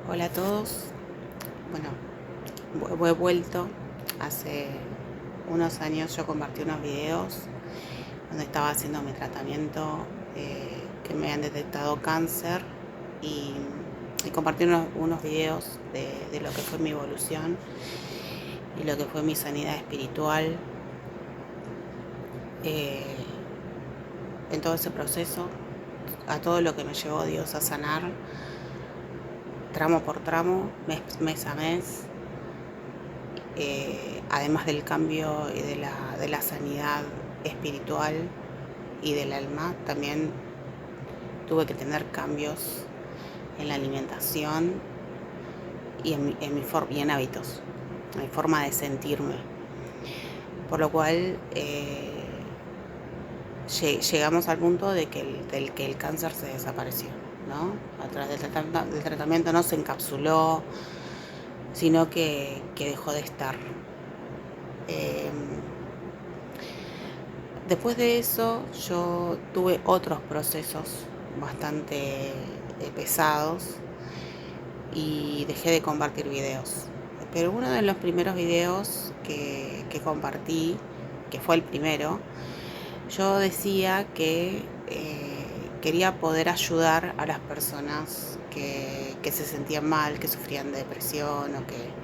Hola a todos. Bueno, he vuelto. Hace unos años yo compartí unos videos donde estaba haciendo mi tratamiento, que me habían detectado cáncer y, compartí unos videos de lo que fue mi evolución y lo que fue mi sanidad espiritual en todo ese proceso, a todo lo que me llevó Dios a sanar, tramo por tramo, mes a mes. Además del cambio y de la sanidad espiritual y del alma, también tuve que tener cambios en la alimentación y en hábitos, en mi forma de sentirme. Por lo cual llegamos al punto de que el cáncer se desapareció, ¿no? A través del tratamiento no se encapsuló, sino que dejó de estar. Después de eso yo tuve otros procesos bastante pesados y dejé de compartir videos. Pero uno de los primeros videos que compartí, que fue el primero, yo decía que quería poder ayudar a las personas que se sentían mal, que sufrían de depresión o que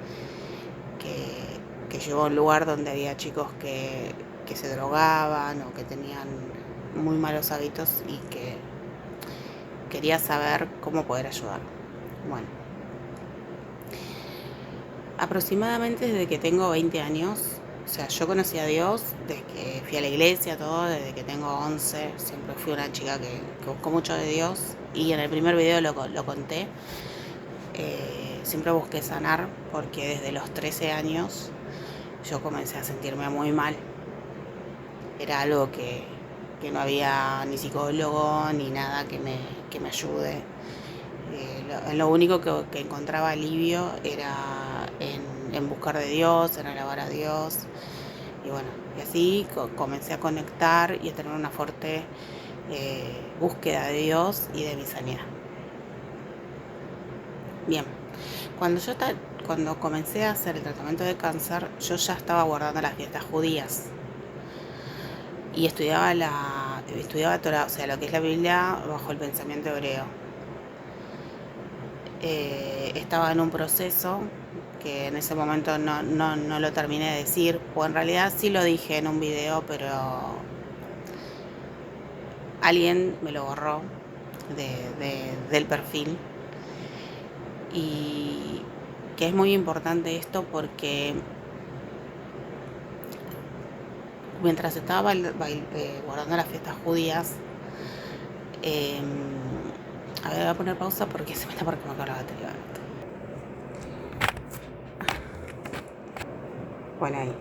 llegó a un lugar donde había chicos que se drogaban o que tenían muy malos hábitos y que quería saber cómo poder ayudar. Bueno, aproximadamente desde que tengo 20 años, o sea, yo conocí a Dios desde que fui a la iglesia, todo, desde que tengo 11, siempre fui una chica que buscó mucho de Dios y en el primer video lo conté. Siempre busqué sanar porque desde los 13 años yo comencé a sentirme muy mal. Era algo que no había ni psicólogo ni nada que me ayude. Lo único que encontraba alivio era en buscar de Dios, en alabar a Dios. Y bueno, y así comencé a conectar y a tener una fuerte búsqueda de Dios y de mi sanidad. Bien, cuando comencé a hacer el tratamiento de cáncer, yo ya estaba guardando las fiestas judías y estudiaba Torah, o sea, lo que es la Biblia bajo el pensamiento hebreo. Estaba en un proceso que en ese momento no lo terminé de decir, o en realidad sí lo dije en un video, pero alguien me lo borró del perfil. Y que es muy importante esto porque mientras estaba guardando las fiestas judías, a ver, voy a poner pausa porque se me está por acabar la batería. Bueno, ahí.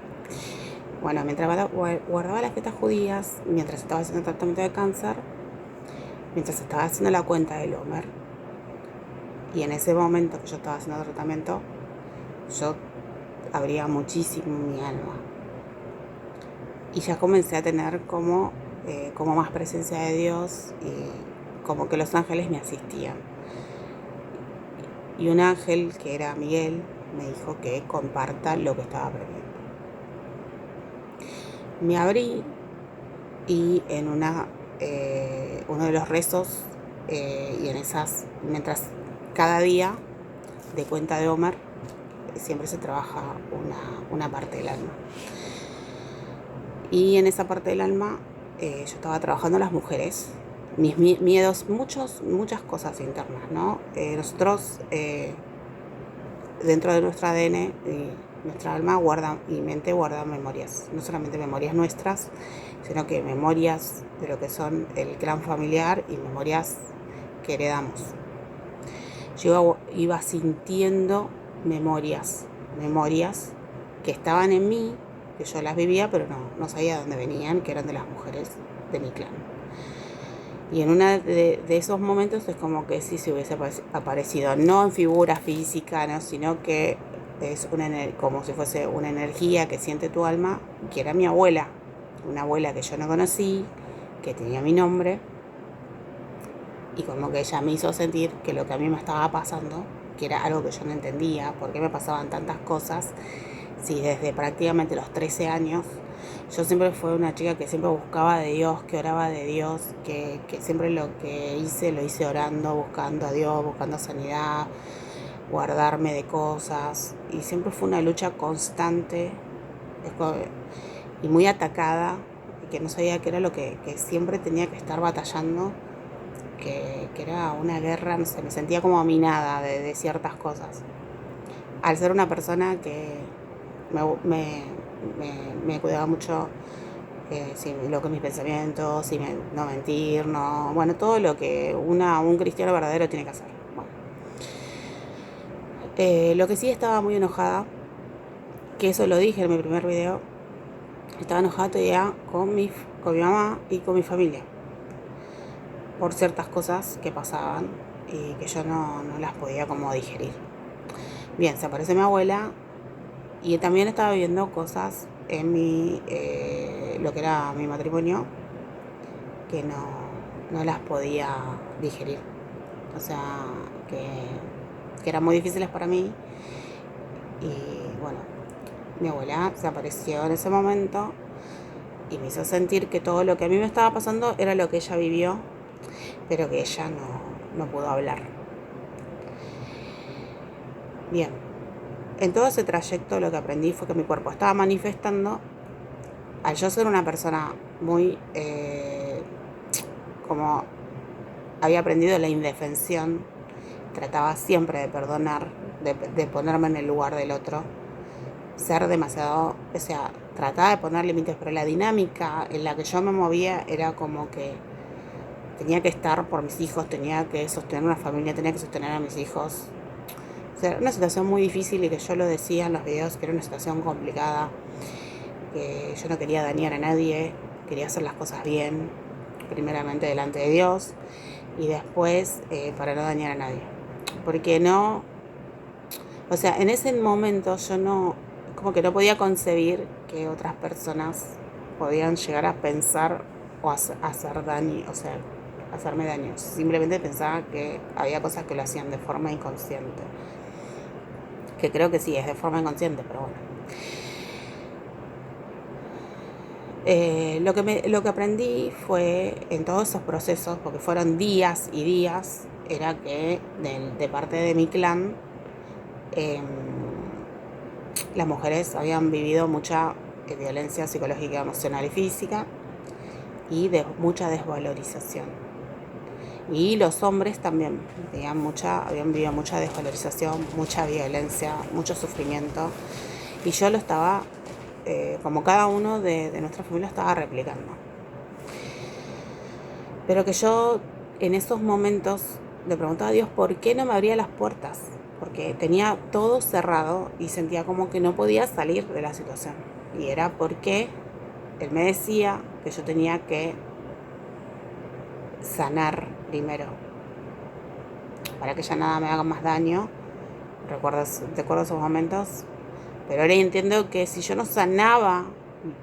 Bueno, mientras guardaba las fiestas judías, mientras estaba haciendo el tratamiento de cáncer, mientras estaba haciendo la cuenta del Homer, y en ese momento que yo estaba haciendo el tratamiento, yo abría muchísimo mi alma. Y ya comencé a tener como más presencia de Dios y como que los ángeles me asistían. Y un ángel, que era Miguel, me dijo que comparta lo que estaba aprendiendo. Me abrí y en uno de los rezos y en esas, mientras cada día de cuenta de Homer, siempre se trabaja una parte del alma. Y en esa parte del alma yo estaba trabajando las mujeres, mis miedos, muchas cosas internas, ¿no? Nosotros, dentro de nuestro ADN, nuestra alma y mente guardan memorias, no solamente memorias nuestras, sino que memorias de lo que son el clan familiar y memorias que heredamos. Yo iba sintiendo memorias que estaban en mí, que yo las vivía, pero no sabía de dónde venían, que eran de las mujeres de mi clan. Y en uno de esos momentos es como que sí se hubiese aparecido, no en figura física, ¿no? Sino que es como si fuese una energía que siente tu alma, que era mi abuela, una abuela que yo no conocí, que tenía mi nombre, y como que ella me hizo sentir que lo que a mí me estaba pasando, que era algo que yo no entendía, por qué me pasaban tantas cosas, si desde prácticamente los 13 años yo siempre fui una chica que siempre buscaba de Dios, que oraba de Dios, que siempre lo que hice lo hice orando, buscando a Dios, buscando sanidad, guardarme de cosas, y siempre fue una lucha constante y muy atacada, y que no sabía qué era lo que siempre tenía que estar batallando, que era una guerra, no sé, me sentía como minada de ciertas cosas. Al ser una persona que me cuidaba mucho, sí, lo que mis pensamientos, no mentir, no, bueno, todo lo que un cristiano verdadero tiene que hacer. Bueno, lo que sí estaba muy enojada, que eso lo dije en mi primer video, estaba enojada todavía con mi mamá y con mi familia por ciertas cosas que pasaban y que yo no las podía como digerir. Bien, se aparece mi abuela y también estaba viendo cosas en lo que era mi matrimonio que no las podía digerir. O sea, que eran muy difíciles para mí. Y bueno, mi abuela se apareció en ese momento y me hizo sentir que todo lo que a mí me estaba pasando era lo que ella vivió, pero que ella no pudo hablar. Bien, en todo ese trayecto lo que aprendí fue que mi cuerpo estaba manifestando. Al yo ser una persona muy, como había aprendido la indefensión, trataba siempre de perdonar, de ponerme en el lugar del otro, ser demasiado, o sea, trataba de poner límites, pero la dinámica en la que yo me movía era como que tenía que estar por mis hijos, tenía que sostener una familia, tenía que sostener a mis hijos. O sea, era una situación muy difícil y que yo lo decía en los videos, que era una situación complicada, que yo no quería dañar a nadie, quería hacer las cosas bien, primeramente delante de Dios y después para no dañar a nadie. Porque no, o sea, en ese momento yo como que no podía concebir que otras personas podían llegar a pensar o hacer daño, o sea, hacerme daño. Simplemente pensaba que había cosas que lo hacían de forma inconsciente. Que creo que sí, es de forma inconsciente, pero bueno. Lo que aprendí fue en todos esos procesos, porque fueron días y días, era que de parte de mi clan, las mujeres habían vivido mucha violencia psicológica, emocional y física, y mucha desvalorización. Y los hombres también habían vivido mucha desvalorización, mucha violencia, mucho sufrimiento, y yo lo estaba, como cada uno de nuestra familia, estaba replicando. Pero que yo en esos momentos le preguntaba a Dios por qué no me abría las puertas, porque tenía todo cerrado y sentía como que no podía salir de la situación. Y era porque Él me decía que yo tenía que sanar primero, para que ya nada me haga más daño. Recuerdo esos momentos, pero ahora entiendo que si yo no sanaba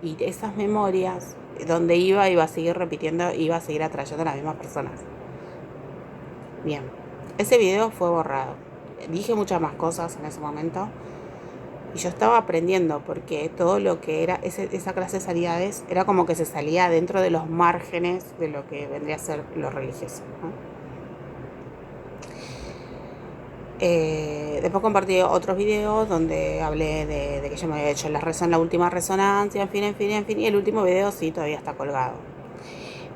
y esas memorias, donde iba a seguir repitiendo, iba a seguir atrayendo a las mismas personas. Bien, ese video fue borrado. Dije muchas más cosas en ese momento y yo estaba aprendiendo, porque todo lo que era esa clase de sanidades era como que se salía dentro de los márgenes de lo que vendría a ser lo religioso, ¿no? Después compartí otros videos donde hablé de que yo me había hecho la última resonancia, en fin, y el último video sí todavía está colgado,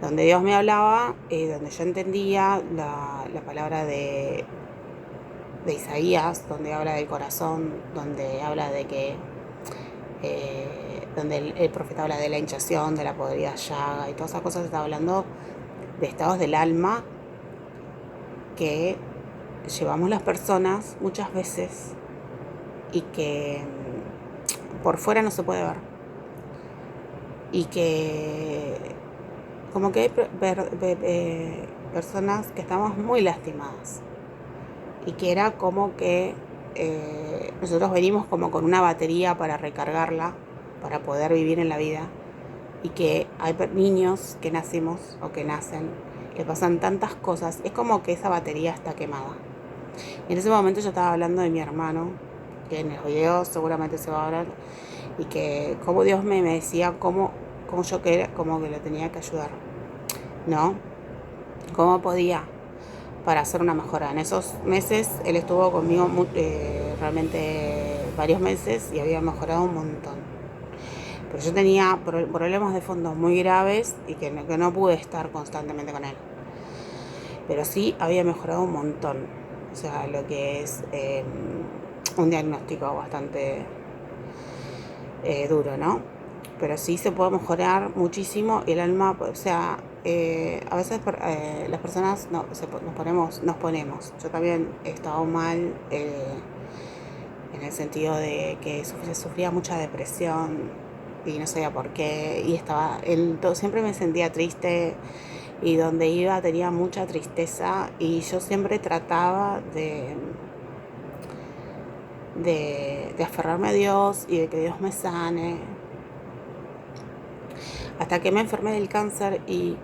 donde Dios me hablaba, donde yo entendía la palabra de Isaías, donde habla del corazón, donde habla de que donde el profeta habla de la hinchación, de la podrida llaga y todas esas cosas. Está hablando de estados del alma que llevamos las personas muchas veces y que por fuera no se puede ver, y que como que hay personas que estamos muy lastimadas, y que era como que nosotros venimos como con una batería para recargarla, para poder vivir en la vida, y que hay niños que nacen, le pasan tantas cosas, es como que esa batería está quemada. Y en ese momento yo estaba hablando de mi hermano, que en el video seguramente se va a hablar, y que como Dios me decía cómo yo como que le tenía que ayudar, ¿no? Cómo podía para hacer una mejora. En esos meses él estuvo conmigo realmente varios meses y había mejorado un montón. Pero yo tenía problemas de fondo muy graves y que no pude estar constantemente con él. Pero sí había mejorado un montón. O sea, lo que es un diagnóstico bastante duro, ¿no? Pero sí se puede mejorar muchísimo el alma, o sea, a veces las personas nos ponemos. Yo también he estado mal en el sentido de que sufría mucha depresión y no sabía por qué, y siempre me sentía triste, y donde iba tenía mucha tristeza, y yo siempre trataba de aferrarme a Dios y de que Dios me sane, hasta que me enfermé del cáncer y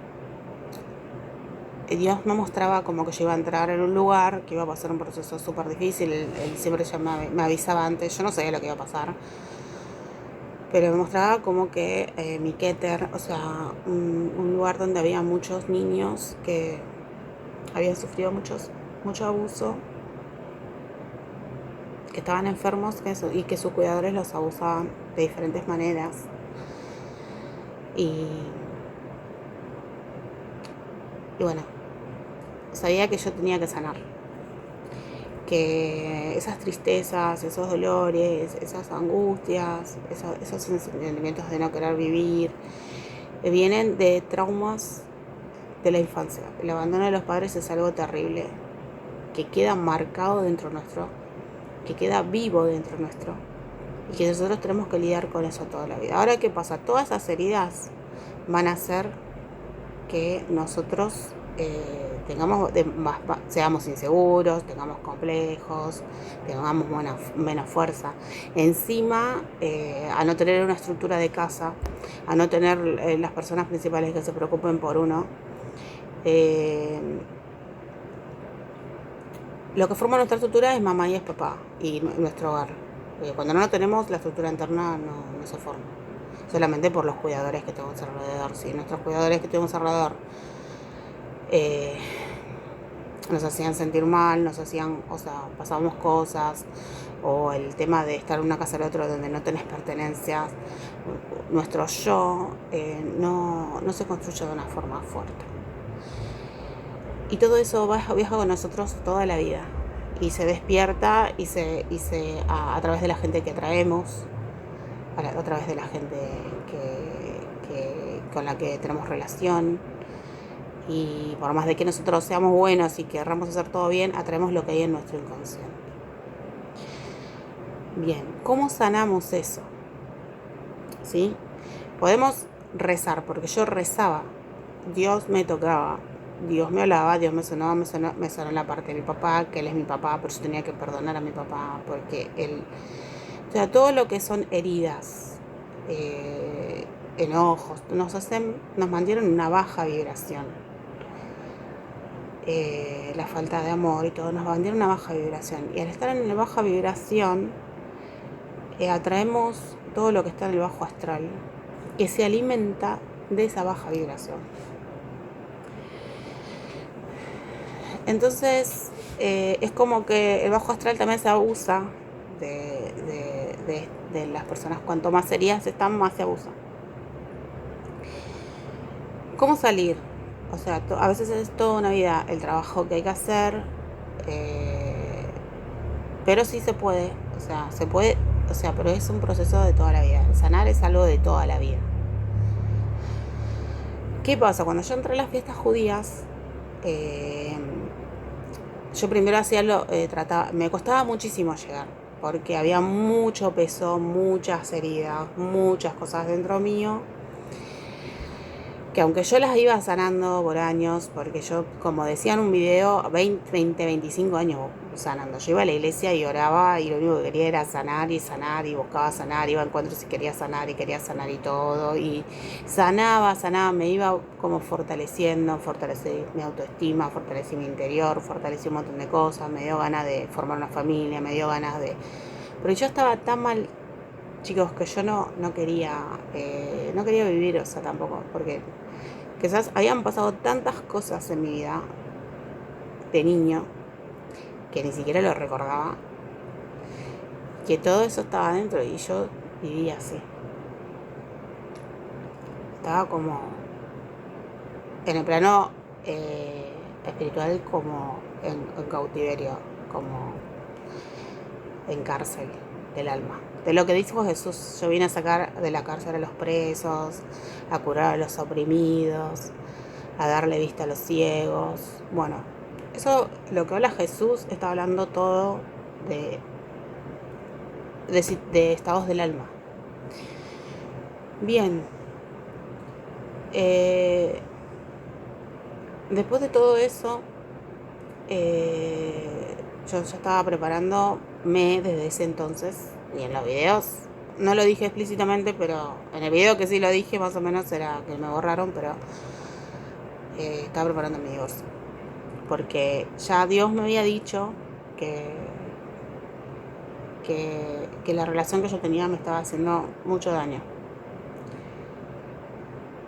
Dios me mostraba como que yo iba a entrar en un lugar, que iba a pasar un proceso súper difícil. Él siempre ya me avisaba antes, yo no sabía lo que iba a pasar, pero me mostraba como que mi Keter, o sea, un lugar donde había muchos niños que habían sufrido mucho abuso, que estaban enfermos y que sus cuidadores los abusaban de diferentes maneras. Y bueno, sabía que yo tenía que sanar, que esas tristezas, esos dolores, esas angustias, esos sentimientos de no querer vivir, vienen de traumas de la infancia. El abandono de los padres es algo terrible, que queda marcado dentro nuestro, que queda vivo dentro nuestro, y que nosotros tenemos que lidiar con eso toda la vida. Ahora, ¿qué pasa? Todas esas heridas van a hacer que nosotros seamos inseguros, tengamos complejos, tengamos menos fuerza. Encima, a no tener una estructura de casa, a no tener las personas principales que se preocupen por uno, lo que forma nuestra estructura es mamá y es papá y nuestro hogar. Cuando no tenemos, la estructura interna no se forma, solamente por los cuidadores que tenemos alrededor. Si nuestros cuidadores que tenemos alrededor nos hacían sentir mal, pasábamos cosas, o el tema de estar en una casa del otro donde no tenés pertenencias, nuestro yo no se construye de una forma fuerte. Y todo eso viaja con nosotros toda la vida, y se despierta a través de la gente que atraemos, a través de la gente con la que tenemos relación. Y por más de que nosotros seamos buenos y querramos hacer todo bien, atraemos lo que hay en nuestro inconsciente. Bien, ¿cómo sanamos eso? ¿Sí? Podemos rezar, porque yo rezaba, Dios me tocaba, Dios me hablaba, Dios me sonó la parte de mi papá, que él es mi papá, pero yo tenía que perdonar a mi papá, porque él, o sea, todo lo que son heridas, enojos, nos mantienen en una baja vibración. La falta de amor y todo nos mantiene una baja vibración, y al estar en la baja vibración atraemos todo lo que está en el bajo astral, que se alimenta de esa baja vibración. Entonces es como que el bajo astral también se abusa de las personas. Cuanto más heridas están, más se abusa. ¿Cómo salir? O sea, a veces es toda una vida el trabajo que hay que hacer, pero sí se puede, pero es un proceso de toda la vida. Sanar es algo de toda la vida. ¿Qué pasa? Cuando yo entré a las fiestas judías, yo primero me costaba muchísimo llegar, porque había mucho peso, muchas heridas, muchas cosas dentro mío que aunque yo las iba sanando por años, porque yo, como decía en un video, 25 años sanando. Yo iba a la iglesia y oraba y lo único que quería era sanar y buscaba sanar, iba a encuentros y quería sanar y todo. Y sanaba, me iba como fortaleciendo, fortalecí mi autoestima, fortalecí mi interior, fortalecí un montón de cosas, me dio ganas de formar una familia, me dio ganas de... Pero yo estaba tan mal, chicos, que yo no quería vivir, o sea, tampoco, porque quizás habían pasado tantas cosas en mi vida de niño que ni siquiera lo recordaba, que todo eso estaba dentro y yo vivía así. Estaba como en el plano espiritual, como en cautiverio, como en cárcel del alma. De lo que dijo Jesús, yo vine a sacar de la cárcel a los presos, a curar a los oprimidos, a darle vista a los ciegos. Bueno, eso, lo que habla Jesús, está hablando todo de estados del alma. Bien, después de todo eso, yo ya estaba preparándome desde ese entonces, y en los videos no lo dije explícitamente, pero en el video que sí lo dije, más o menos era que me borraron, pero estaba preparando mi divorcio, porque ya Dios me había dicho que la relación que yo tenía me estaba haciendo mucho daño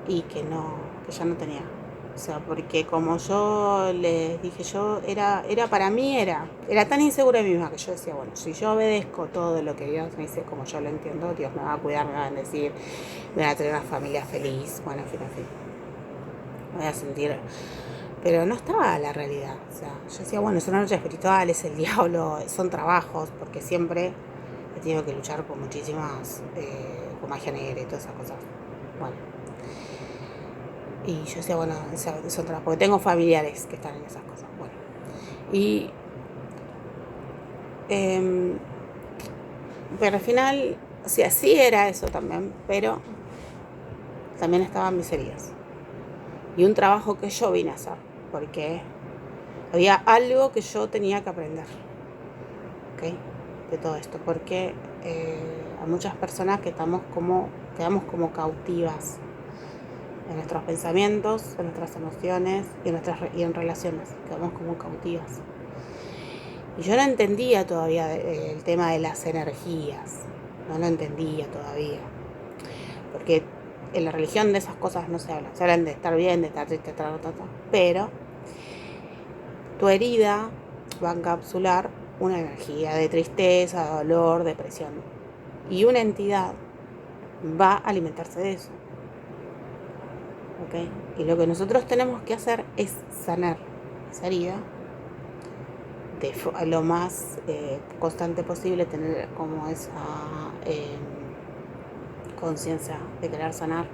y que ya no tenía. O sea, porque como yo les dije, yo era para mí, era tan insegura de mí misma que yo decía, bueno, si yo obedezco todo lo que Dios me dice como yo lo entiendo, Dios me va a cuidar, me va a bendecir, me va a tener una familia feliz, bueno, en fin, me voy a sentir... Pero no estaba la realidad. O sea, yo decía, bueno, es una noche espiritual, es el diablo, son trabajos, porque siempre he tenido que luchar con muchísimas, con magia negra y todas esas cosas. Bueno. Y yo decía, bueno, son trabajos, porque tengo familiares que están en esas cosas. Bueno. Y... pero al final, o sea, sí era eso también, pero también estaban mis heridas. Y un trabajo que yo vine a hacer, porque había algo que yo tenía que aprender, ¿ok? De todo esto, porque hay muchas personas que quedamos como cautivas en nuestros pensamientos, en nuestras emociones y en relaciones, quedamos como cautivas. Y yo no entendía todavía el tema de las energías, no lo entendía todavía, porque en la religión de esas cosas no se hablan de estar bien, de estar triste, pero tu herida va a encapsular una energía de tristeza, dolor, depresión, y una entidad va a alimentarse de eso, ¿ok? Y lo que nosotros tenemos que hacer es sanar esa herida de lo más constante posible, tener como esa conciencia de querer sanar,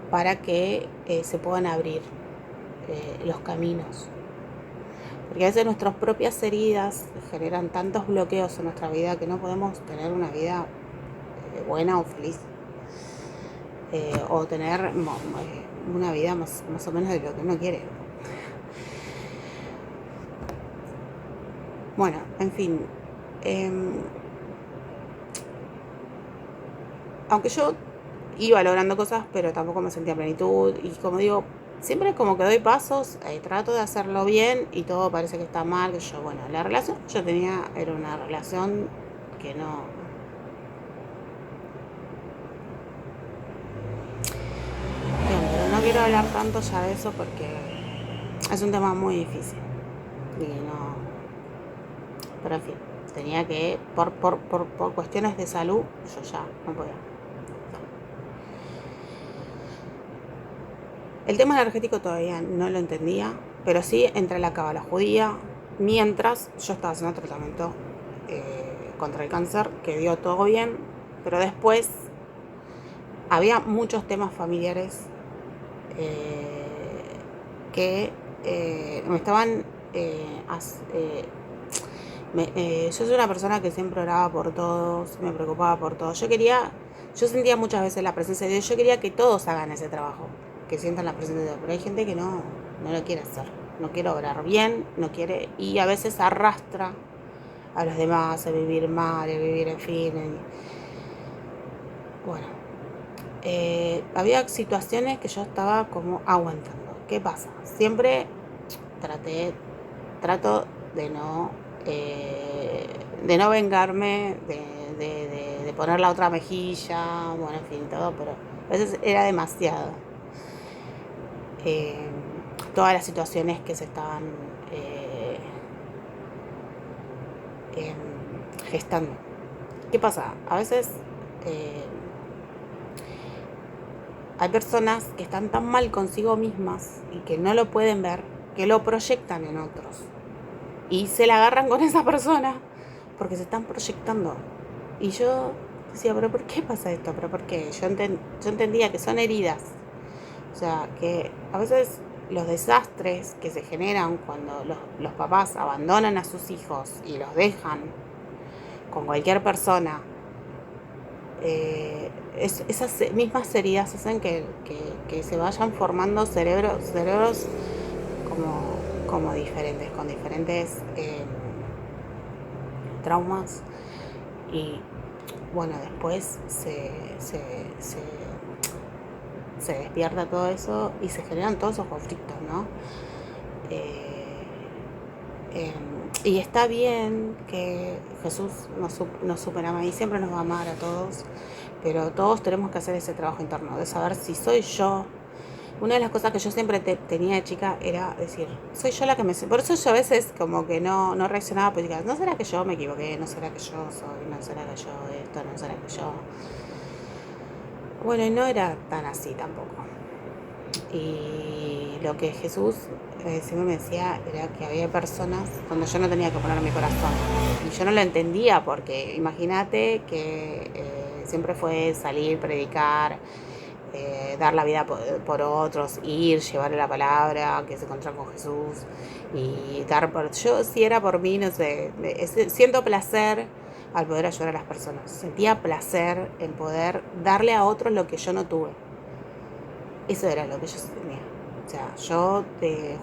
para que se puedan abrir los caminos, porque a veces nuestras propias heridas generan tantos bloqueos en nuestra vida que no podemos tener una vida buena o feliz, o tener una vida más o menos de lo que uno quiere. Bueno, en fin, aunque yo iba logrando cosas, pero tampoco me sentía plenitud, y como digo, siempre como que doy pasos, trato de hacerlo bien y todo parece que está mal, que yo, bueno, la relación que yo tenía era una relación que no... Bien, pero no quiero hablar tanto ya de eso porque es un tema muy difícil y no... Pero en fin, tenía que, por cuestiones de salud, yo ya no podía. El tema energético todavía no lo entendía, pero sí entré a la cábala judía mientras yo estaba haciendo tratamiento contra el cáncer, que dio todo bien, pero después había muchos temas familiares que me estaban... yo soy una persona que siempre oraba por todos, me preocupaba por todo. Yo Yo sentía muchas veces la presencia de Dios. Yo quería que todos hagan ese trabajo, que sientan la presencia de Dios. Pero hay gente que no lo quiere hacer. No quiere obrar bien, no quiere. Y a veces arrastra a los demás a vivir mal, a vivir en fin. Bueno, había situaciones que yo estaba como aguantando. ¿Qué pasa? Siempre trato de no vengarme, de poner la otra mejilla, bueno, en fin, todo, pero a veces era demasiado. Todas las situaciones que se estaban gestando. ¿Qué pasa? A veces hay personas que están tan mal consigo mismas y que no lo pueden ver, que lo proyectan en otros. Y se la agarran con esa persona porque se están proyectando. Y yo decía, ¿pero por qué pasa esto? ¿Pero por qué? Yo entendía que son heridas. O sea, que a veces los desastres que se generan cuando los papás abandonan a sus hijos y los dejan con cualquier persona, esas mismas heridas hacen que se vayan formando cerebros como diferentes, con diferentes traumas. Y bueno, después se despierta todo eso y se generan todos esos conflictos, ¿no? Y está bien que Jesús nos superama y siempre nos va a amar a todos, pero todos tenemos que hacer ese trabajo interno, de saber si soy yo. Una de las cosas que yo siempre tenía de chica era decir, soy yo la que me... Por eso yo a veces como que no reaccionaba, pues diga, ¿no será que yo me equivoqué? ¿No será que yo soy? ¿No será que yo esto? ¿No será que yo...? Bueno, y no era tan así tampoco. Y lo que Jesús siempre me decía era que había personas donde yo no tenía que poner mi corazón. Y yo no lo entendía porque imagínate que siempre fue salir, predicar, dar la vida por otros, ir, llevarle la palabra, que se encontraran con Jesús y dar por... Yo si era por mí, no sé, siento placer al poder ayudar a las personas. Sentía placer en poder darle a otros lo que yo no tuve. Eso era lo que yo tenía. O sea, yo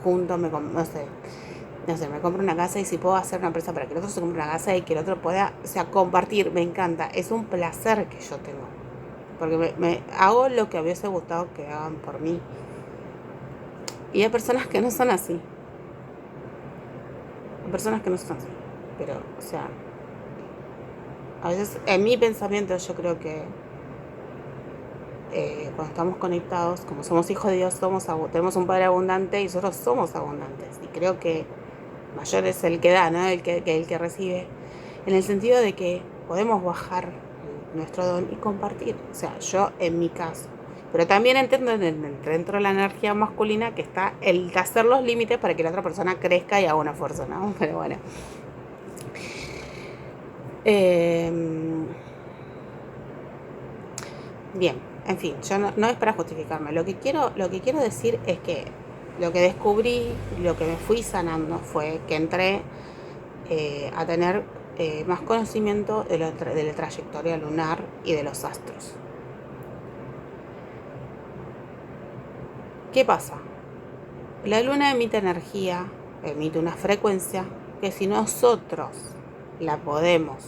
junto, me compro una casa y si puedo hacer una empresa para que el otro se compre una casa y que el otro pueda, o sea, compartir, me encanta. Es un placer que yo tengo. Porque me hago lo que hubiese gustado que hagan por mí. Y hay personas que no son así. Hay personas que no son así. Pero, o sea, a veces en mi pensamiento yo creo que cuando estamos conectados, como somos hijos de Dios, tenemos un Padre abundante y nosotros somos abundantes. Y creo que mayor es el que da, ¿no? El que recibe. En el sentido de que podemos bajar nuestro don y compartir. O sea, yo en mi caso. Pero también entiendo dentro de la energía masculina que está el hacer los límites para que la otra persona crezca y haga una fuerza, ¿no? Pero bueno. Bien, en fin, yo no es para justificarme. Lo que quiero decir es que lo que descubrí, lo que me fui sanando fue que entré a tener más conocimiento de la trayectoria lunar y de los astros. ¿Qué pasa? La luna emite energía, emite una frecuencia que si nosotros la podemos,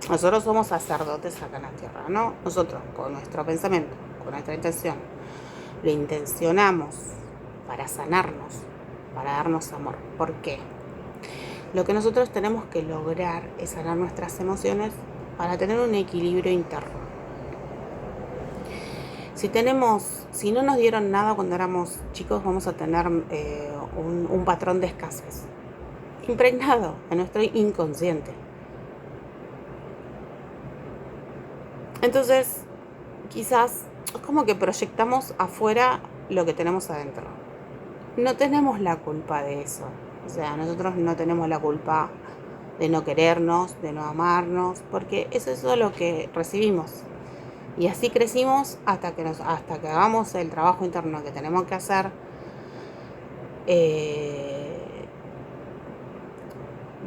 nosotros somos sacerdotes acá en la tierra, ¿no? Nosotros con nuestro pensamiento, con nuestra intención, lo intencionamos para sanarnos, para darnos amor. ¿Por qué? Lo que nosotros tenemos que lograr es sanar nuestras emociones para tener un equilibrio interno. Si no nos dieron nada cuando éramos chicos, vamos a tener un patrón de escasez impregnado en nuestro inconsciente. Entonces, quizás es como que proyectamos afuera lo que tenemos adentro. No tenemos la culpa de eso. O sea, nosotros no tenemos la culpa de no querernos, de no amarnos, porque eso es lo que recibimos. Y así crecimos hasta que hagamos el trabajo interno que tenemos que hacer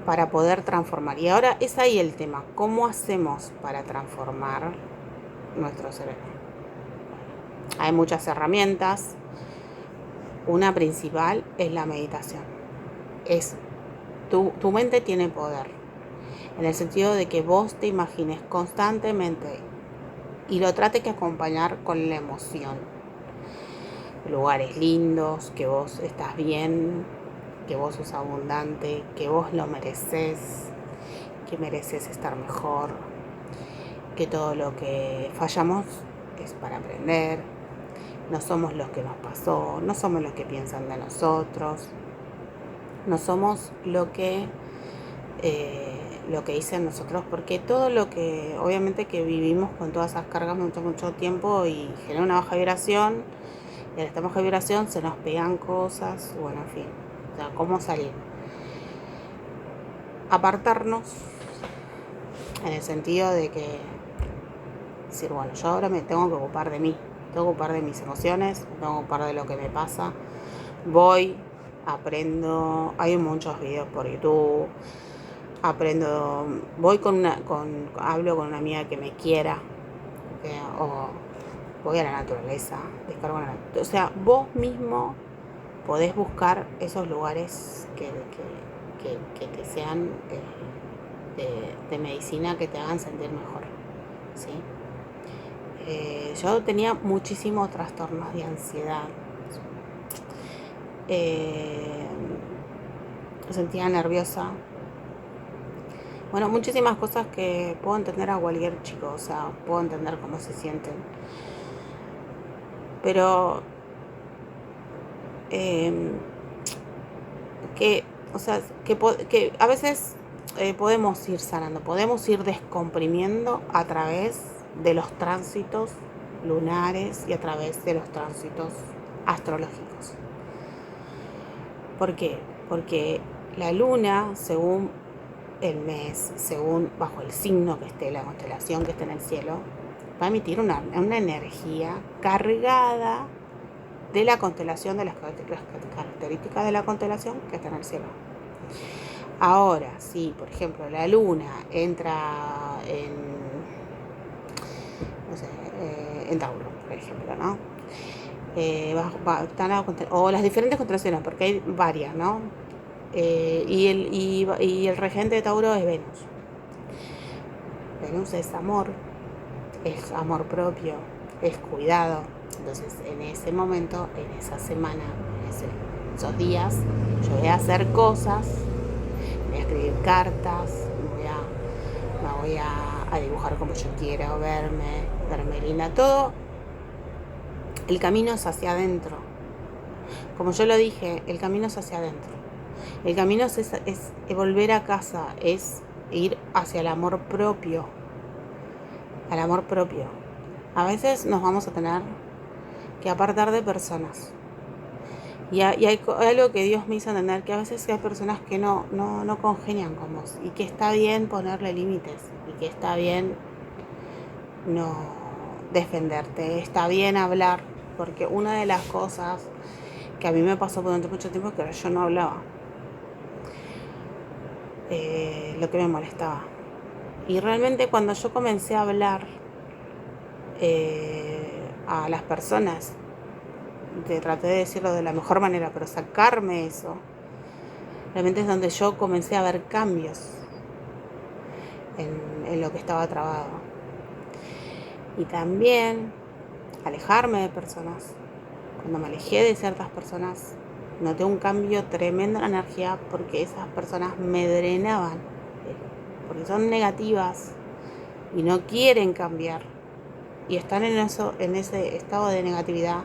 para poder transformar. Y ahora es ahí el tema, ¿cómo hacemos para transformar nuestro cerebro. Hay muchas herramientas. Una principal es la meditación. Tu mente tiene poder, en el sentido de que vos te imagines constantemente y lo trates que acompañar con la emoción. Lugares lindos, que vos estás bien, que vos sos abundante, que vos lo mereces, que mereces estar mejor, que todo lo que fallamos es para aprender, no somos los que nos pasó, no somos los que piensan de nosotros, no somos lo que dicen nosotros, porque todo lo que, obviamente que vivimos con todas esas cargas mucho tiempo y genera una baja vibración, y al esta baja vibración se nos pegan cosas, bueno, en fin, o sea, ¿cómo salir? Apartarnos, en el sentido de que decir, bueno, yo ahora me tengo que ocupar de mí, tengo que ocupar de mis emociones, tengo que ocupar de lo que me pasa, aprendo, hay muchos videos por YouTube, aprendo, hablo con una amiga que me quiera, o voy a la naturaleza, descargo la naturaleza. O sea, vos mismo podés buscar esos lugares que te sean de medicina, que te hagan sentir mejor, ¿sí? Yo tenía muchísimos trastornos de ansiedad. Me sentía nerviosa. Bueno, muchísimas cosas que puedo entender a cualquier chico, o sea, puedo entender cómo se sienten. Pero que a veces podemos ir sanando, podemos ir descomprimiendo a través de los tránsitos lunares y a través de los tránsitos astrológicos. ¿Por qué? Porque la luna, según el mes, según bajo el signo que esté, la constelación que esté en el cielo, va a emitir una energía cargada de la constelación, de las características de la constelación que está en el cielo. Ahora, si por ejemplo la luna entra en Tauro, por ejemplo, ¿no? O las diferentes constelaciones, porque hay varias, ¿no? Y el regente de Tauro es Venus. Venus es amor propio, es cuidado. Entonces, en ese momento, en esa semana, esos días, yo voy a hacer cosas, voy a escribir cartas, me voy a dibujar como yo quiero, verme linda, todo. El camino es hacia adentro. Como yo lo dije, el camino es hacia adentro. El camino es volver a casa, es ir hacia el amor propio. Al amor propio. A veces nos vamos a tener que apartar de personas. Y hay algo que Dios me hizo entender, que a veces hay personas que no congenian con vos, y que está bien ponerle límites, y que está bien no defenderte, está bien hablar, porque una de las cosas que a mí me pasó durante mucho tiempo es que yo no hablaba lo que me molestaba. Y realmente cuando yo comencé a hablar a las personas, traté de decirlo de la mejor manera, pero sacarme eso, realmente es donde yo comencé a ver cambios en lo que estaba trabado. Y también alejarme de personas. Cuando me alejé de ciertas personas, noté un cambio tremendo en la energía, porque esas personas me drenaban, porque son negativas y no quieren cambiar, y están en ese estado de negatividad,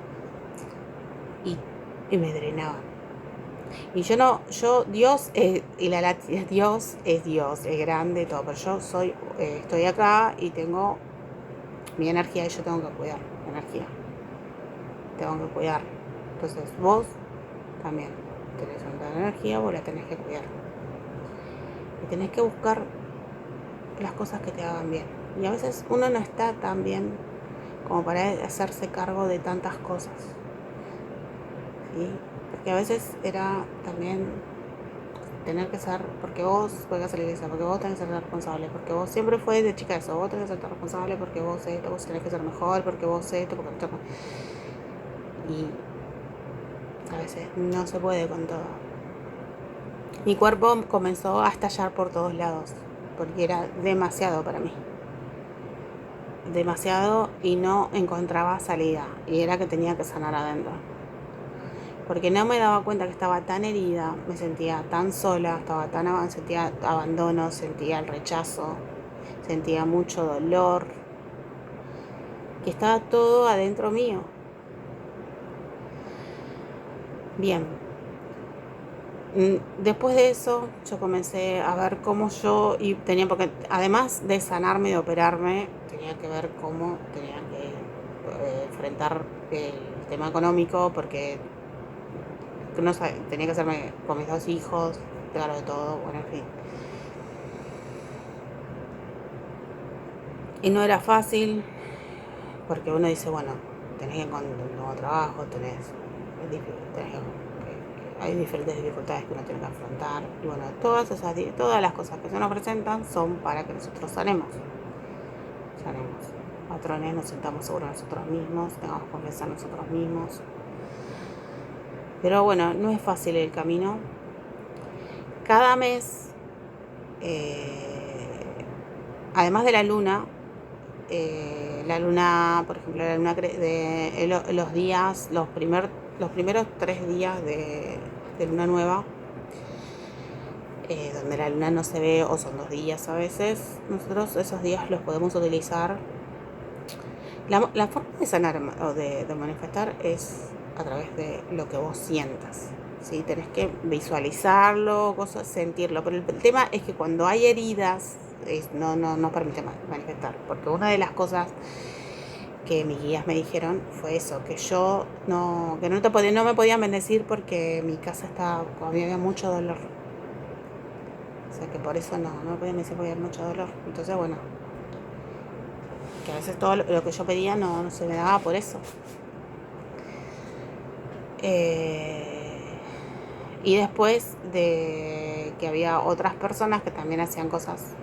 y me drenaban. Y Dios es Dios, es grande, todo, pero yo estoy acá y tengo mi energía, y yo tengo que cuidar la energía, tengo que cuidar. Entonces vos también tenés una energía, vos la tenés que cuidar, y tenés que buscar las cosas que te hagan bien. Y a veces uno no está tan bien como para hacerse cargo de tantas cosas, ¿sí? Porque a veces era también tener que ser, porque vos juegas a la iglesia, porque vos tenés que ser responsable, porque vos siempre fue de chica eso, vos tenés que ser responsable, porque vos esto, vos tenés que ser mejor, porque vos esto, porque esto. Y a veces no se puede con todo. Mi cuerpo comenzó a estallar por todos lados, porque era demasiado para mí. Demasiado y no encontraba salida. Y era que tenía que sanar adentro. Porque no me daba cuenta que estaba tan herida, me sentía tan sola, sentía abandono, sentía el rechazo, sentía mucho dolor, que estaba todo adentro mío. Bien, después de eso yo comencé a ver cómo yo y tenía, porque además de sanarme y de operarme, tenía que ver cómo tenía que enfrentar el tema económico, porque no sabía, tenía que hacerme con mis 2 hijos, claro, de todo, bueno, en fin. Y no era fácil, porque uno dice, bueno, tenés que encontrar un nuevo trabajo, hay diferentes dificultades que uno tiene que afrontar. Y bueno, todas las cosas que se nos presentan son para que nosotros sanemos. Patrones, nos sentamos seguros nosotros mismos, tengamos confianza en nosotros mismos. Pero bueno, no es fácil el camino. Cada mes, además de la luna, por ejemplo, la luna de los días, los primeros 3 días de luna nueva, donde la luna no se ve, o son 2 días a veces, nosotros esos días los podemos utilizar. La forma de sanar o de manifestar es a través de lo que vos sientas, ¿sí? Tenés que visualizarlo, sentirlo, pero el tema es que cuando hay heridas, no permite manifestar, porque una de las cosas que mis guías me dijeron fue eso, que yo no me podían bendecir porque mi casa había mucho dolor. O sea que por eso no me podían bendecir porque había mucho dolor. Entonces bueno, que a veces todo lo que yo pedía no se me daba por eso. Y después de que había otras personas que también hacían cosas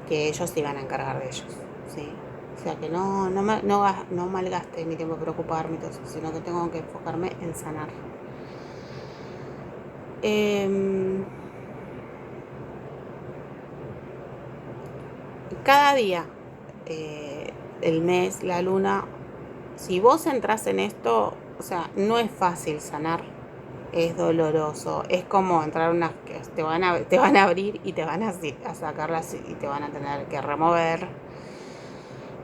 que ellos se iban a encargar de ellos, ¿sí? O sea que no malgaste mi tiempo en preocuparme y todo eso, sino que tengo que enfocarme en sanar. Cada día, el mes, la luna, si vos entras en esto, o sea, no es fácil sanar, es doloroso, es como entrar a unas que te van a abrir y te van a sacarlas y te van a tener que remover,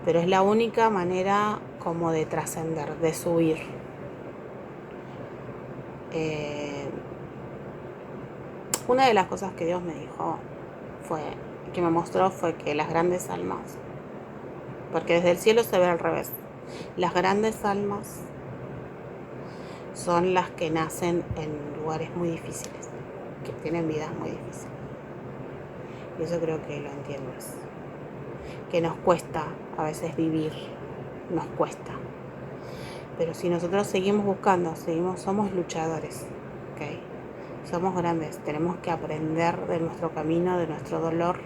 pero es la única manera como de trascender, de subir. Una de las cosas que Dios me dijo que me mostró fue que las grandes almas, porque desde el cielo se ve al revés, las grandes almas son las que nacen en lugares muy difíciles, que tienen vidas muy difíciles. Y eso creo que lo entiendes. Que nos cuesta a veces vivir, nos cuesta. Pero si nosotros seguimos buscando, somos luchadores, ¿okay? Somos grandes, tenemos que aprender de nuestro camino, de nuestro dolor,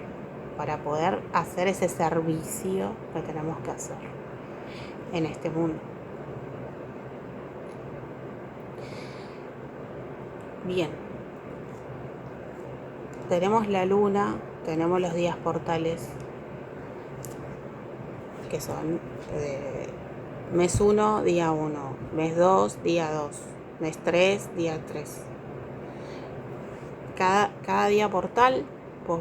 para poder hacer ese servicio que tenemos que hacer en este mundo. Bien, tenemos la luna, tenemos los días portales, que son mes 1, día 1, mes 2, día 2, mes 3, día 3. Cada día portal, pues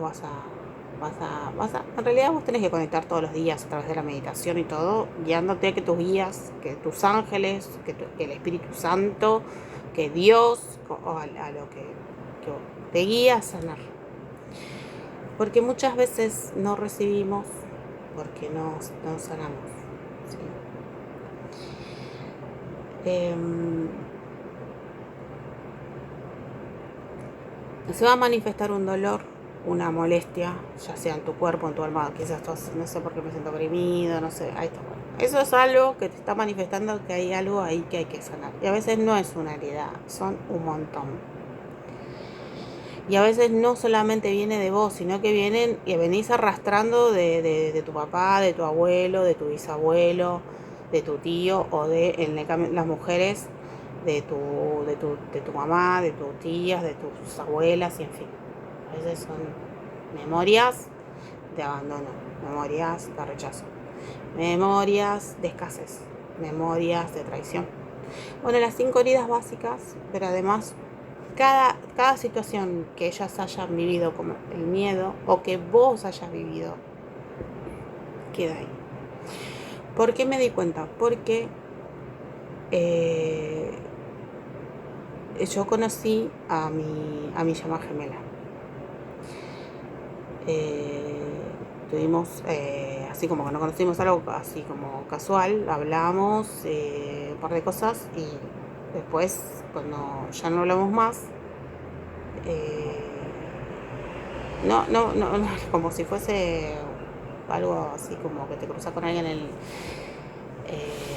en realidad vos tenés que conectar todos los días a través de la meditación y todo, guiándote a que tus guías, que tus ángeles, que el Espíritu Santo, que Dios, a lo que te guía a sanar. Porque muchas veces no recibimos porque no sanamos, ¿sí? Se va a manifestar un dolor, una molestia, ya sea en tu cuerpo, en tu alma, quizás no sé por qué me siento oprimido, no sé, ahí está. Bueno, eso es algo que te está manifestando que hay algo ahí que hay que sanar. Y a veces no es una herida, son un montón. Y a veces no solamente viene de vos, sino que vienen y venís arrastrando de tu papá, de tu abuelo, de tu bisabuelo, de tu tío, o las mujeres de tu mamá, de tus tías, de tus abuelas, y en fin. A veces son memorias de abandono, memorias de rechazo, memorias de escasez, memorias de traición. Bueno, las 5 heridas básicas, pero además cada situación que ellas hayan vivido, como el miedo, o que vos hayas vivido, queda ahí. ¿Por qué me di cuenta? Porque yo conocí a mi llama gemela. Tuvimos, así como que no conocimos, algo así como casual, hablamos un par de cosas, y después, cuando ya no hablamos más, no, como si fuese algo así como que te cruzas con alguien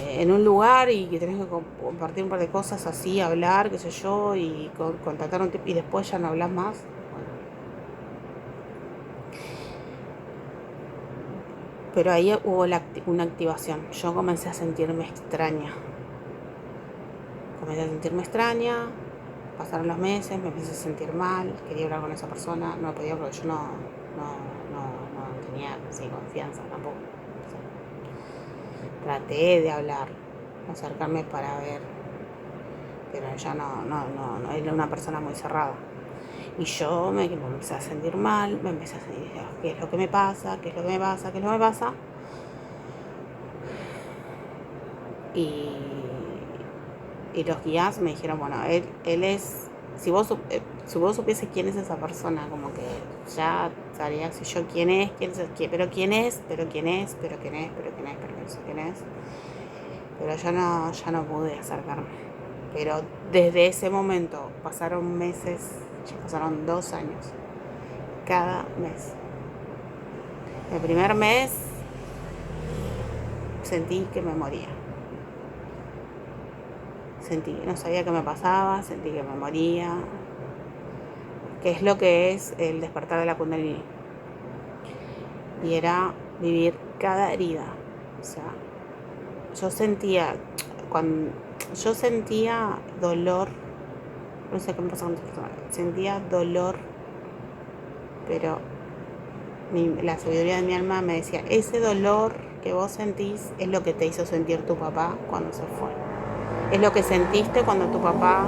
en un lugar y que tenés que compartir un par de cosas así, hablar, qué sé yo, y contactar un tipo, y después ya no hablas más. Bueno. Pero ahí hubo una activación. Yo comencé a sentirme extraña. Pasaron los meses, me empecé a sentir mal, quería hablar con esa persona, no podía porque yo no tenía así confianza tampoco. O sea, traté de hablar, acercarme para ver, pero ella no, era una persona muy cerrada. Y yo me empecé a sentir mal, me empecé a sentir, ¿qué es lo que me pasa? ¿Qué es lo que me pasa? ¿Qué es lo que me pasa? Y los guías me dijeron, bueno, él es, si vos supieses quién es esa persona, como que ya sabrías si yo quién es, pero quién es. Pero yo ya no pude acercarme. Pero desde ese momento pasaron meses, ya pasaron 2 años, cada mes. El primer mes sentí que me moría. No sabía qué me pasaba, sentí que me moría, que es lo que es el despertar de la Kundalini. Y era vivir cada herida. O sea, yo sentía dolor, no sé qué me pasaba con esa persona, sentía dolor, pero la sabiduría de mi alma me decía, ese dolor que vos sentís es lo que te hizo sentir tu papá cuando se fue. Es lo que sentiste cuando tu papá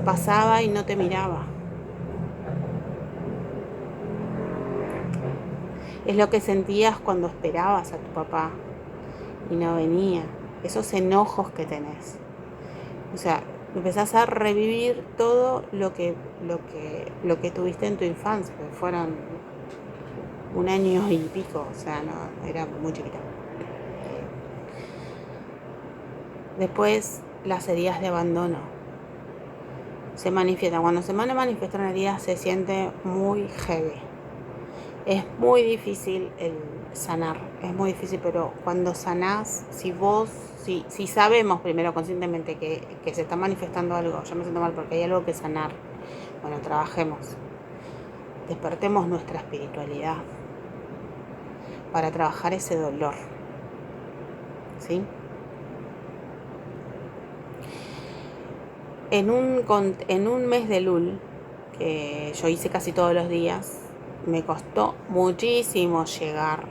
pasaba y no te miraba. Es lo que sentías cuando esperabas a tu papá y no venía. Esos enojos que tenés. O sea, empezás a revivir todo lo que tuviste en tu infancia, que fueron 1 año y pico. O sea, no, era muy chiquita. Después, las heridas de abandono se manifiestan. Cuando se manifiestan heridas, se siente muy heavy. Es muy difícil el sanar, es muy difícil, pero cuando sanás, si sabemos primero conscientemente que se está manifestando algo, yo me siento mal porque hay algo que sanar, bueno, trabajemos, despertemos nuestra espiritualidad para trabajar ese dolor, ¿sí? En un mes de Lul, que yo hice casi todos los días, me costó muchísimo llegar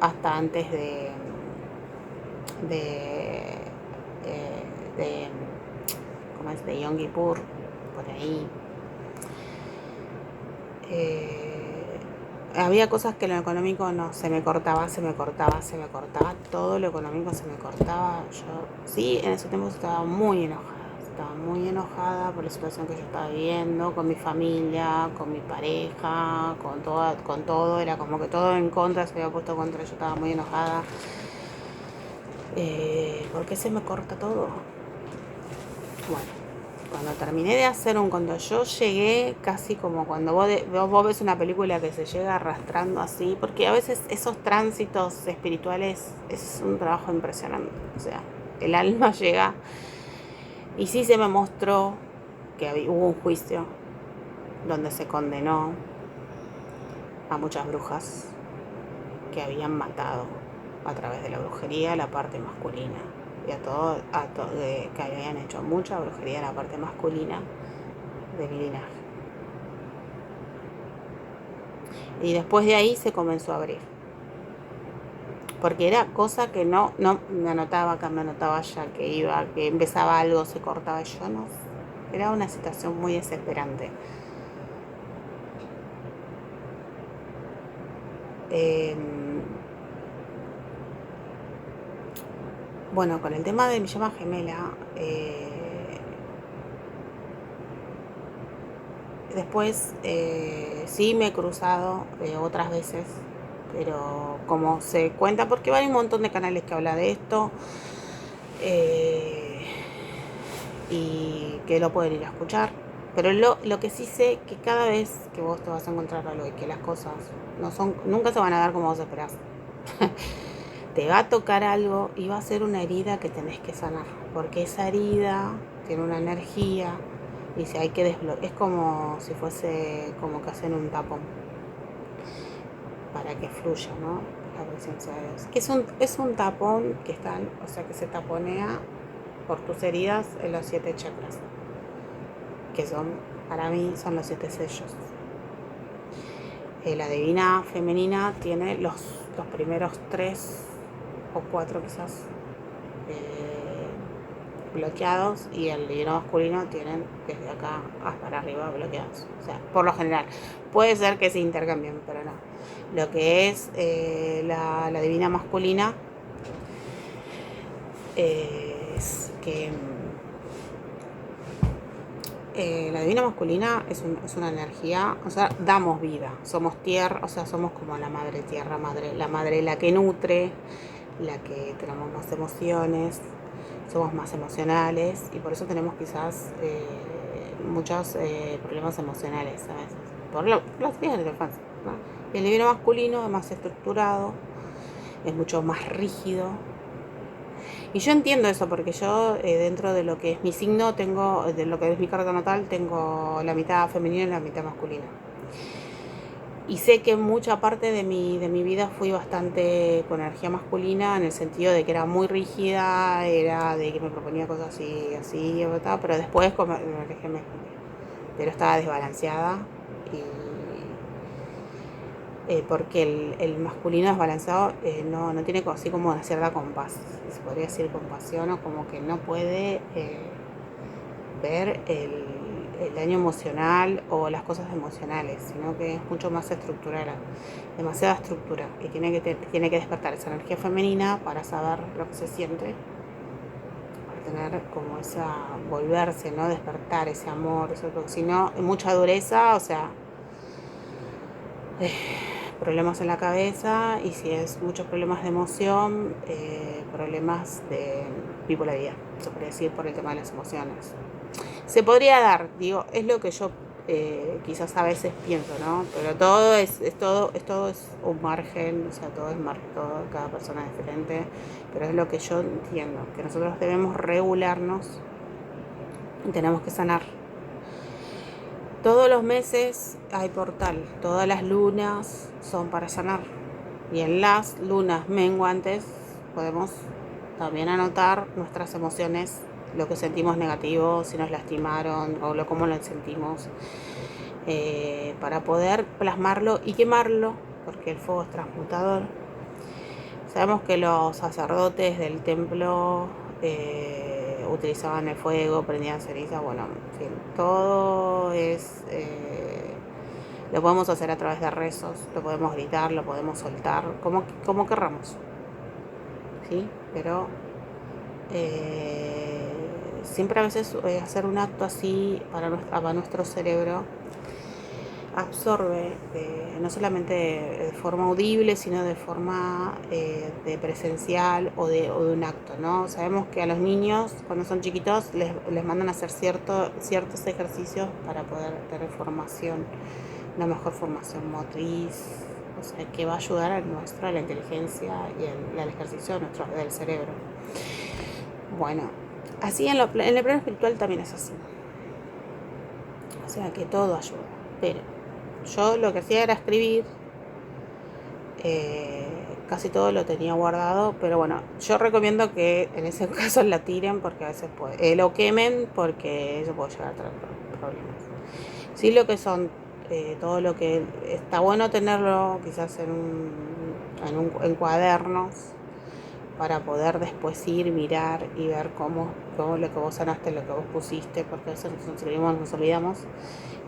hasta antes de ¿cómo es? De Yom Kippur, por ahí. Había cosas que lo económico no, se me cortaba, todo lo económico se me cortaba. Yo sí, en ese tiempo estaba muy enojada por la situación que yo estaba viviendo, con mi familia, con mi pareja, con todo, era como que todo en contra, se había puesto contra, yo estaba muy enojada. ¿Por qué se me corta todo? Bueno, cuando terminé de hacer cuando yo llegué, casi como cuando vos ves una película que se llega arrastrando así, porque a veces esos tránsitos espirituales es un trabajo impresionante. O sea, el alma llega, y sí se me mostró que hubo un juicio donde se condenó a muchas brujas que habían matado a través de la brujería la parte masculina y que habían hecho mucha brujería en la parte masculina de mi linaje. Y después de ahí se comenzó a abrir, porque era cosa que no me anotaba acá, me anotaba allá, que empezaba algo, se cortaba, yo no, era una situación muy desesperante. Bueno, con el tema de mi llama gemela, después sí me he cruzado otras veces, pero como se cuenta, porque hay un montón de canales que hablan de esto, y que lo pueden ir a escuchar. Pero lo que sí sé, que cada vez que vos te vas a encontrar algo y que las cosas nunca se van a dar como vos esperás. Te va a tocar algo y va a ser una herida que tenés que sanar, porque esa herida tiene una energía y si hay que desbloquear, es como si fuese como que hacen un tapón para que fluya, ¿no? La presencia de Dios. Que es un tapón que que se taponea por tus heridas en los 7 chakras, que para mí son los 7 sellos. La divina femenina tiene los primeros 3 o 4 quizás bloqueados, y el divino masculino tienen desde acá hasta para arriba bloqueados. O sea, por lo general, puede ser que se intercambien, pero no. Lo que es la divina masculina es que la divina masculina es una energía, o sea, damos vida, somos tierra, o sea, somos como la madre tierra, la madre la que nutre, la que tenemos más emociones, somos más emocionales y por eso tenemos quizás muchos problemas emocionales a veces, por las días de la infancia, ¿no? El divino masculino es más estructurado, es mucho más rígido. Y yo entiendo eso porque yo dentro de lo que es mi signo de lo que es mi carta natal, tengo la mitad femenina y la mitad masculina. Y sé que mucha parte de mi vida fui bastante con energía masculina, en el sentido de que era muy rígida, era de que me proponía cosas así, pero después pero estaba desbalanceada porque el masculino desbalanceado no tiene así como una cierta compasión, se podría decir compasión, o como que no puede ver el daño emocional o las cosas emocionales, sino que es mucho más estructural, demasiada estructura, y tiene que despertar esa energía femenina para saber lo que se siente, para tener como volverse, ¿no? Despertar ese amor, porque si no, mucha dureza, o sea, problemas en la cabeza, y si es muchos problemas de emoción, problemas de bipolaridad, se podría decir, por el tema de las emociones. Se podría dar, digo, es lo que yo quizás a veces pienso, ¿no? Pero todo es un margen, o sea, todo, cada persona es diferente, pero es lo que yo entiendo, que nosotros debemos regularnos y tenemos que sanar. Todos los meses hay portal, todas las lunas son para sanar, y en las lunas menguantes podemos también anotar nuestras emociones, lo que sentimos negativo, si nos lastimaron o cómo lo sentimos, para poder plasmarlo y quemarlo, porque el fuego es transmutador. Sabemos que los sacerdotes del templo utilizaban el fuego, prendían ceniza, bueno, en fin, todo lo podemos hacer a través de rezos, lo podemos gritar, lo podemos soltar, como querramos, ¿sí? Pero siempre a veces hacer un acto así para nuestro cerebro absorbe, no solamente de forma audible, sino de forma de presencial o de un acto, ¿no? Sabemos que a los niños, cuando son chiquitos, les mandan a hacer ciertos ejercicios para poder tener una mejor formación motriz, o sea, que va a ayudar a la inteligencia y al ejercicio del cerebro. Bueno, así en el plano espiritual también es así. O sea que todo ayuda. Pero yo lo que hacía era escribir. Casi todo lo tenía guardado, pero bueno, yo recomiendo que en ese caso la tiren porque a veces lo quemen porque eso puede llegar a traer problemas. Sí, lo que son todo lo que está bueno tenerlo quizás en cuadernos para poder después ir, mirar y ver cómo lo que vos sanaste, lo que vos pusiste, porque a veces nos olvidamos.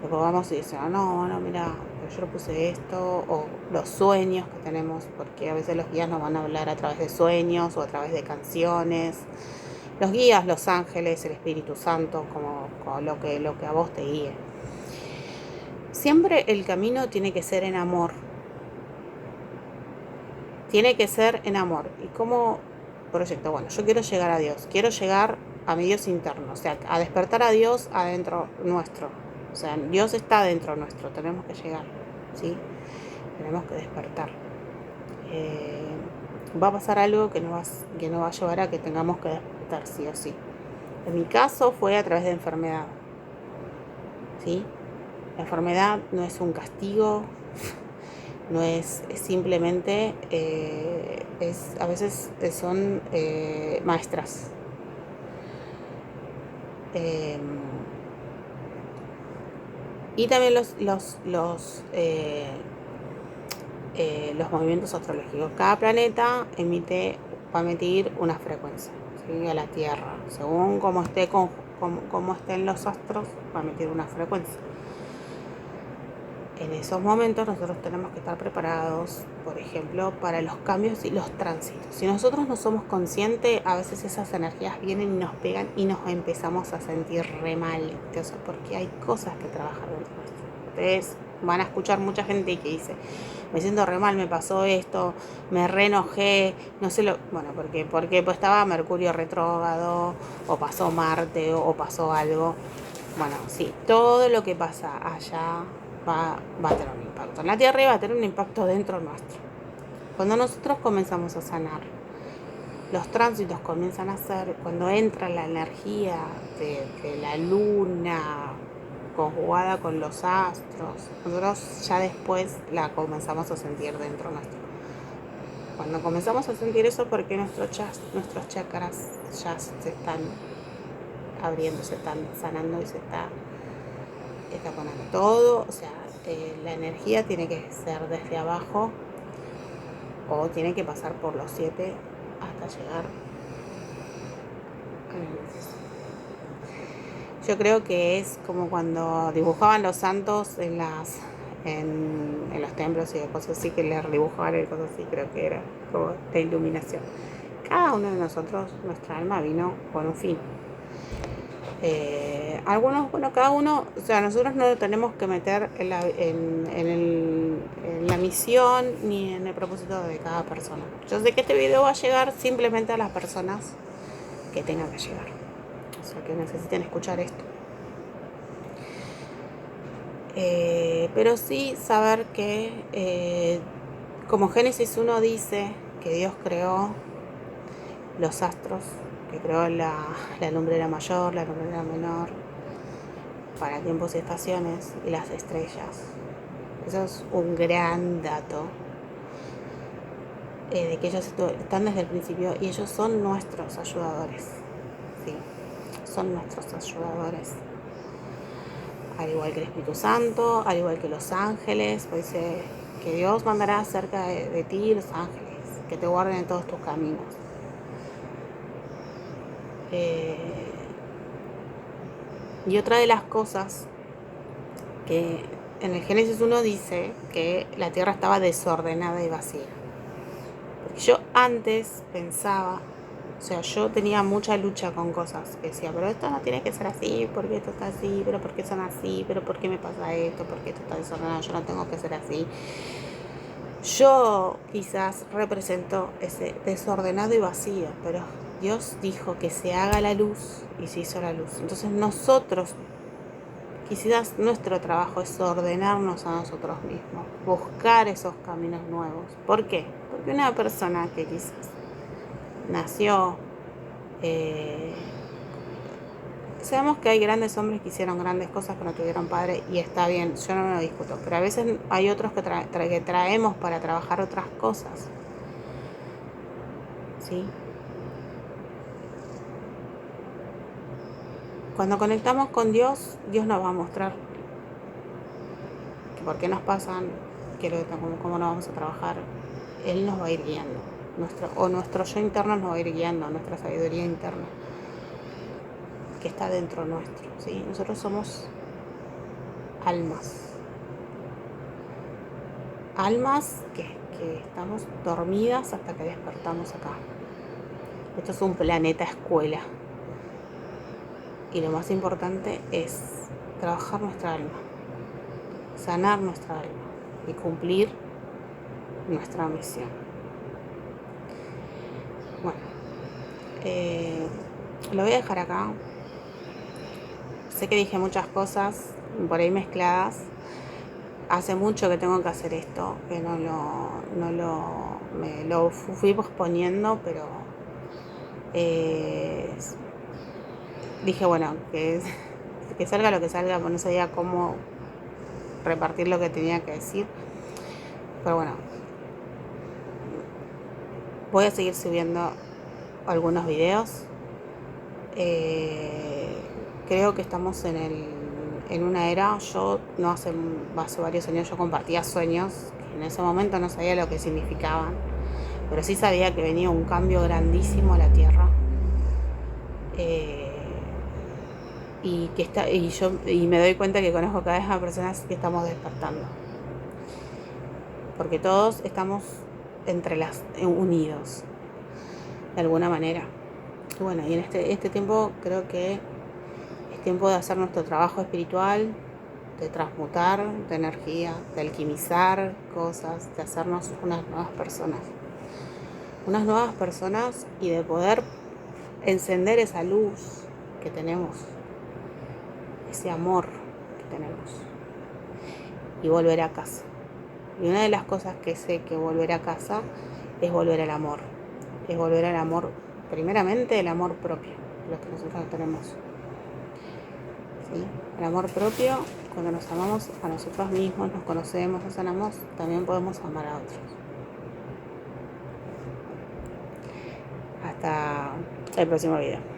Luego vamos y decimos, no, mira, yo le puse esto, o los sueños que tenemos, porque a veces los guías nos van a hablar a través de sueños o a través de canciones. Los guías, los ángeles, el Espíritu Santo, como lo que a vos te guíe. Siempre el camino tiene que ser en amor. Tiene que ser en amor. ¿Y cómo proyecto? Bueno, yo quiero llegar a Dios, quiero llegar a mi Dios interno, o sea, a despertar a Dios adentro nuestro. O sea, Dios está dentro nuestro, tenemos que llegar, ¿sí? Tenemos que despertar. Va a pasar algo que nos va a llevar a que tengamos que despertar, sí o sí. En mi caso fue a través de enfermedad, ¿sí? La enfermedad no es un castigo, no es simplemente, a veces son maestras. Y también los movimientos astrológicos. Cada planeta va a emitir una frecuencia, ¿sí? A la Tierra. Según cómo estén los astros, va a emitir una frecuencia. En esos momentos nosotros tenemos que estar preparados, por ejemplo, para los cambios y los tránsitos. Si nosotros no somos conscientes, a veces esas energías vienen y nos pegan y nos empezamos a sentir re mal, porque hay cosas que trabajar dentro de nuestro. Ustedes van a escuchar mucha gente que dice, me siento re mal, me pasó esto, me re enojé, no sé bueno, porque pues estaba Mercurio retrógrado, o pasó Marte, o pasó algo. Bueno, sí, todo lo que pasa allá va a tener un impacto en la Tierra y va a tener un impacto dentro nuestro. Cuando nosotros comenzamos a sanar, los tránsitos comienzan a ser, cuando entra la energía de la luna conjugada con los astros, nosotros ya después la comenzamos a sentir dentro nuestro. Cuando comenzamos a sentir eso, porque nuestros chakras ya se están abriendo, se están sanando y se está poniendo todo, o sea, la energía tiene que ser desde abajo o tiene que pasar por los 7 hasta llegar a la luz. Yo creo que es como cuando dibujaban los santos en los templos y cosas así, que les dibujaban y cosas así, creo que era como la iluminación. Cada uno de nosotros, nuestra alma vino con un fin. Cada uno, o sea, nosotros no lo tenemos que meter en la misión ni en el propósito de cada persona. Yo sé que este video va a llegar simplemente a las personas que tengan que llegar, o sea, que necesiten escuchar esto. Pero sí saber que, como Génesis 1 dice, que Dios creó los astros, que creó la lumbrera mayor, la lumbrera menor, para tiempos y estaciones, y las estrellas. Eso es un gran dato, de que ellos están desde el principio y ellos son nuestros ayudadores, ¿sí? Son nuestros ayudadores, al igual que el Espíritu Santo, al igual que los ángeles, pues dice que Dios mandará cerca de ti los ángeles, que te guarden en todos tus caminos. Y otra de las cosas que en el Génesis 1 dice que la tierra estaba desordenada y vacía. Porque yo antes pensaba, o sea, yo tenía mucha lucha con cosas. Decía, pero esto no tiene que ser así, porque esto está así, pero ¿por qué son así? Pero ¿por qué me pasa esto? ¿Por qué esto está desordenado? Yo no tengo que ser así. Yo quizás represento ese desordenado y vacío, pero Dios dijo que se haga la luz y se hizo la luz. Entonces nosotros, quizás nuestro trabajo es ordenarnos a nosotros mismos, buscar esos caminos nuevos. ¿Por qué? Porque una persona que quizás nació sabemos que hay grandes hombres que hicieron grandes cosas que no tuvieron padre y está bien, yo no lo discuto, pero a veces hay otros que traemos para trabajar otras cosas, ¿sí? Cuando conectamos con Dios, Dios nos va a mostrar que por qué nos pasan, cómo nos vamos a trabajar. Él nos va a ir guiando, nuestro yo interno nos va a ir guiando, nuestra sabiduría interna que está dentro nuestro, ¿sí? Nosotros somos almas que estamos dormidas hasta que despertamos acá. Esto es un planeta escuela y lo más importante es trabajar nuestra alma, sanar nuestra alma y cumplir nuestra misión. Bueno, lo voy a dejar acá. Sé que dije muchas cosas por ahí mezcladas. Hace mucho que tengo que hacer esto, que me lo fui posponiendo, pero dije, bueno, que salga lo que salga, pues no sabía cómo repartir lo que tenía que decir. Pero bueno, voy a seguir subiendo algunos videos. Creo que estamos en una era, yo no hace varios años yo compartía sueños, que en ese momento no sabía lo que significaban, pero sí sabía que venía un cambio grandísimo a la Tierra. Y me doy cuenta que conozco cada vez más personas que estamos despertando, porque todos estamos unidos de alguna manera. Y bueno, y en este tiempo creo que es tiempo de hacer nuestro trabajo espiritual, de transmutar de energía, de alquimizar cosas, de hacernos unas nuevas personas y de poder encender esa luz que tenemos, ese amor que tenemos, y volver a casa. Y una de las cosas que sé que volver a casa es volver al amor. Es volver al amor, primeramente el amor propio, lo que nosotros tenemos. ¿Sí? El amor propio, cuando nos amamos a nosotros mismos, nos conocemos, nos sanamos, también podemos amar a otros. Hasta el próximo video.